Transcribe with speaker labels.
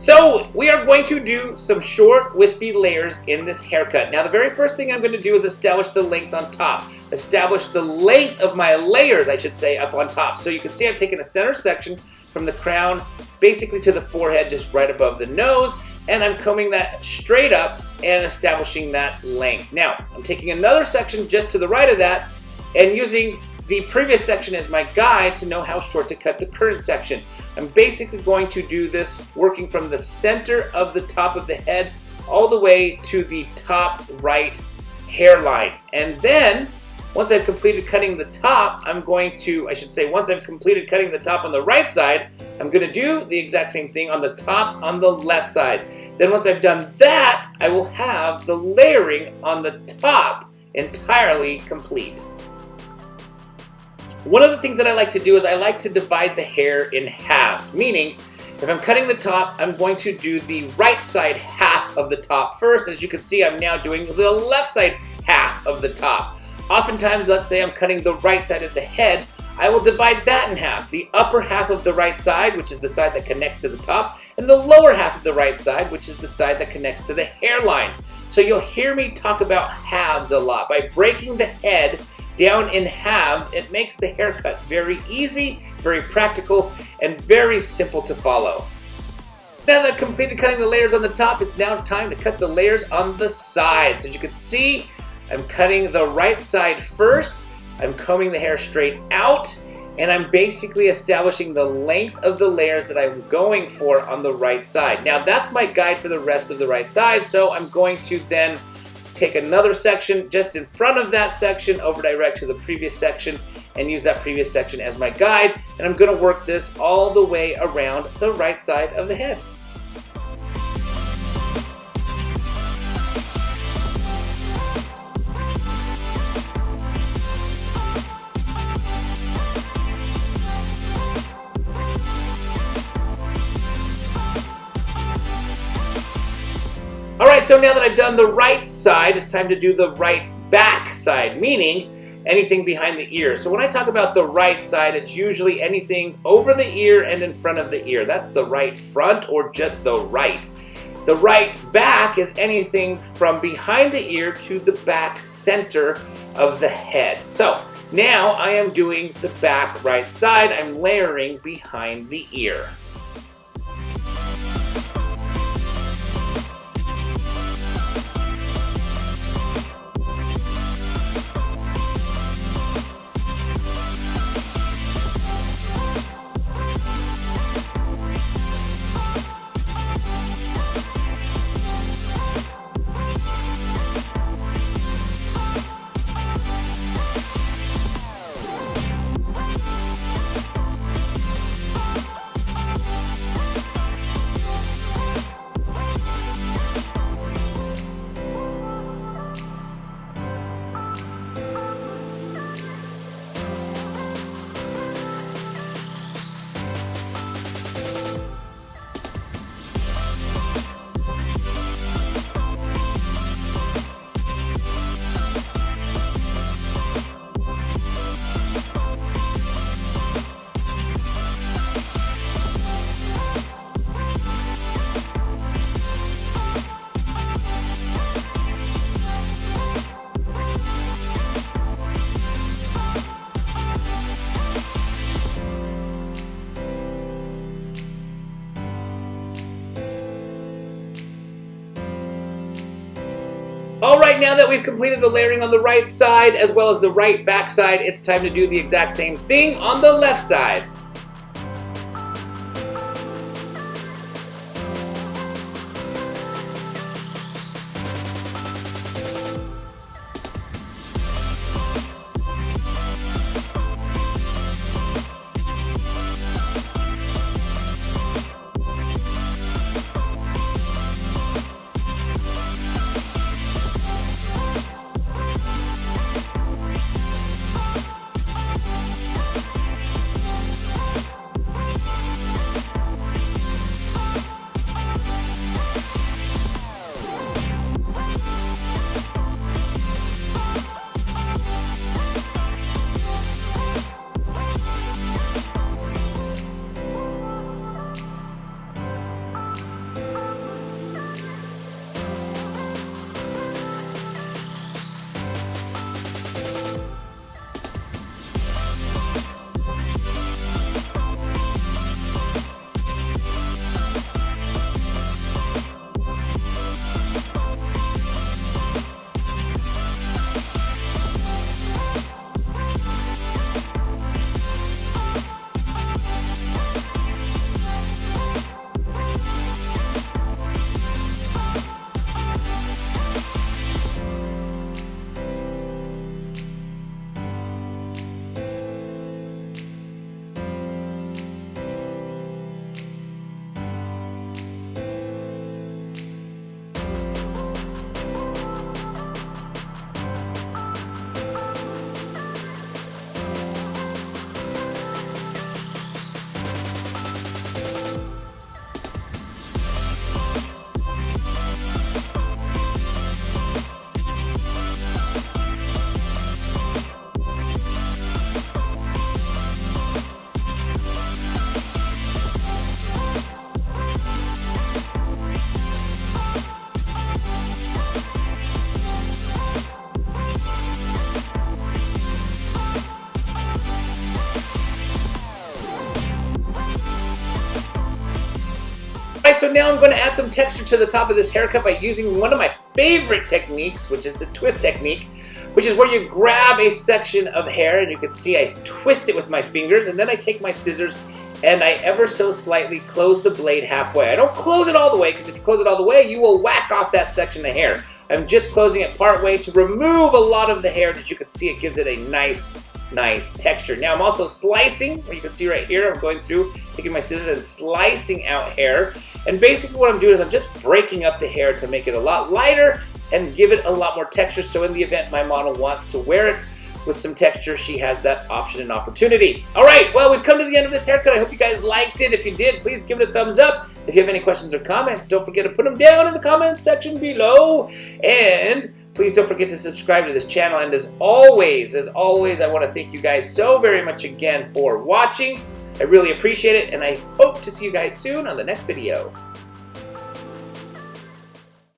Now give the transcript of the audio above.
Speaker 1: So we are going to do some short, wispy layers in this haircut. Now the very first thing I'm going to do is establish the length on top. Establish the length of my layers, I should say, up on top. So you can see I've taken a center section from the crown basically to the forehead, just right above the nose, and I'm combing that straight up and establishing that length. Now I'm taking another section just to the right of that and using the previous section as my guide to know how short to cut the current section. I'm basically going to do this working from the center of the top of the head all the way to the top right hairline. And then once I've completed cutting the top, once I've completed cutting the top on the right side, I'm going to do the exact same thing on the top on the left side. Then once I've done that, I will have the layering on the top entirely complete. One of the things that I like to do is I like to divide the hair in halves, meaning if I'm cutting the top, I'm going to do the right side half of the top first. As you can see, I'm now doing the left side half of the top. Oftentimes, let's say I'm cutting the right side of the head, I will divide that in half. The upper half of the right side, which is the side that connects to the top, and the lower half of the right side, which is the side that connects to the hairline. So you'll hear me talk about halves a lot. By breaking the head down in halves, it makes the haircut very easy, very practical, and very simple to follow. Now that I've completed cutting the layers on the top, it's now time to cut the layers on the sides. As you can see, I'm cutting the right side first, I'm combing the hair straight out, and I'm basically establishing the length of the layers that I'm going for on the right side. Now that's my guide for the rest of the right side, so I'm going to then take another section just in front of that section, over direct to the previous section, and use that previous section as my guide, and I'm going to work this all the way around the right side of the head. Alright, so now that I've done the right side, it's time to do the right back side, meaning anything behind the ear. So when I talk about the right side, it's usually anything over the ear and in front of the ear. That's the right front or just the right. The right back is anything from behind the ear to the back center of the head. So now I am doing the back right side. I'm layering behind the ear. Alright, now that we've completed the layering on the right side as well as the right back side, it's time to do the exact same thing on the left side. Alright, so now I'm going to add some texture to the top of this haircut by using one of my favorite techniques, which is the twist technique, which is where you grab a section of hair, and you can see I twist it with my fingers, and then I take my scissors and I ever so slightly close the blade halfway. I don't close it all the way, because if you close it all the way, you will whack off that section of hair. I'm just closing it part way to remove a lot of the hair. As you can see, it gives it a nice texture. Now I'm also slicing, where you can see right here, I'm going through, taking my scissors and slicing out hair. And basically what I'm doing is I'm just breaking up the hair to make it a lot lighter and give it a lot more texture, so in the event my model wants to wear it with some texture, she has that option and opportunity. Alright, well, we've come to the end of this haircut. I hope you guys liked it. If you did, please give it a thumbs up. If you have any questions or comments, don't forget to put them down in the comment section below. And please don't forget to subscribe to this channel. And as always, I want to thank you guys so very much again for watching. I really appreciate it, and I hope to see you guys soon on the next video.